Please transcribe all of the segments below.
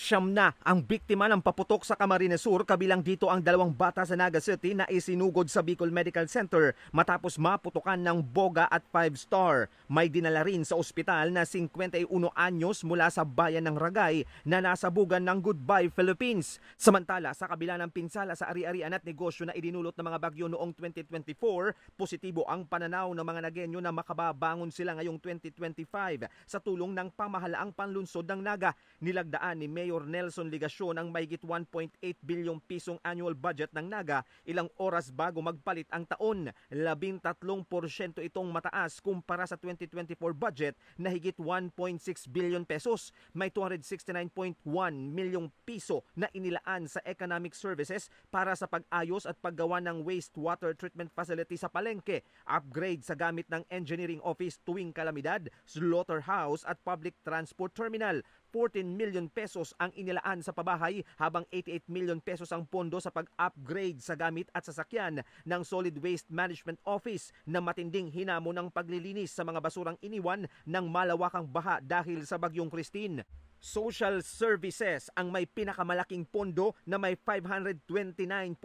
Siyam na ang biktima ng paputok sa Camarines Sur, kabilang dito ang 2 bata sa Naga City na isinugod sa Bicol Medical Center matapos maputukan ng boga at 5-star. May dinala rin sa ospital na 51 anyos mula sa bayan ng Ragay na nasabugan ng Goodbye Philippines. Samantala, sa kabila ng pinsala sa ari-arian at negosyo na idinulot ng mga bagyo noong 2024, positibo ang pananaw ng mga Nagenyo na makababangon sila ngayong 2025 sa tulong ng pamahalaang panlunsod ng Naga. Nilagdaan ni Mayor Nelson Ligacion ang mahigit 1.8 bilyong pisong annual budget ng Naga ilang oras bago magpalit ang taon. 13% itong mataas kumpara sa 2024 budget na higit 1.6 billion pesos. May 269.1 milyong piso na inilaan sa economic services para sa pag-ayos at paggawa ng wastewater treatment facility sa Palengke, upgrade sa gamit ng engineering office tuwing kalamidad, slaughterhouse at public transport terminal. 14 million pesos ang inilaan sa pabahay habang 88 million pesos ang pondo sa pag-upgrade sa gamit at sasakyan ng Solid Waste Management Office na matinding hinamo ng paglilinis sa mga basurang iniwan ng malawakang baha dahil sa Bagyong Christine. Social Services ang may pinakamalaking pondo na may 529.8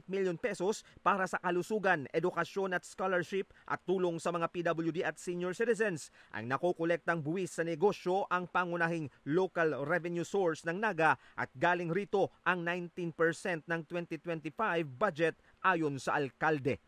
million pesos para sa kalusugan, edukasyon at scholarship at tulong sa mga PWD at senior citizens. Ang nakokolektang buwis sa negosyo ang pangunahing local revenue source ng Naga at galing rito ang 19% ng 2025 budget ayon sa alkalde.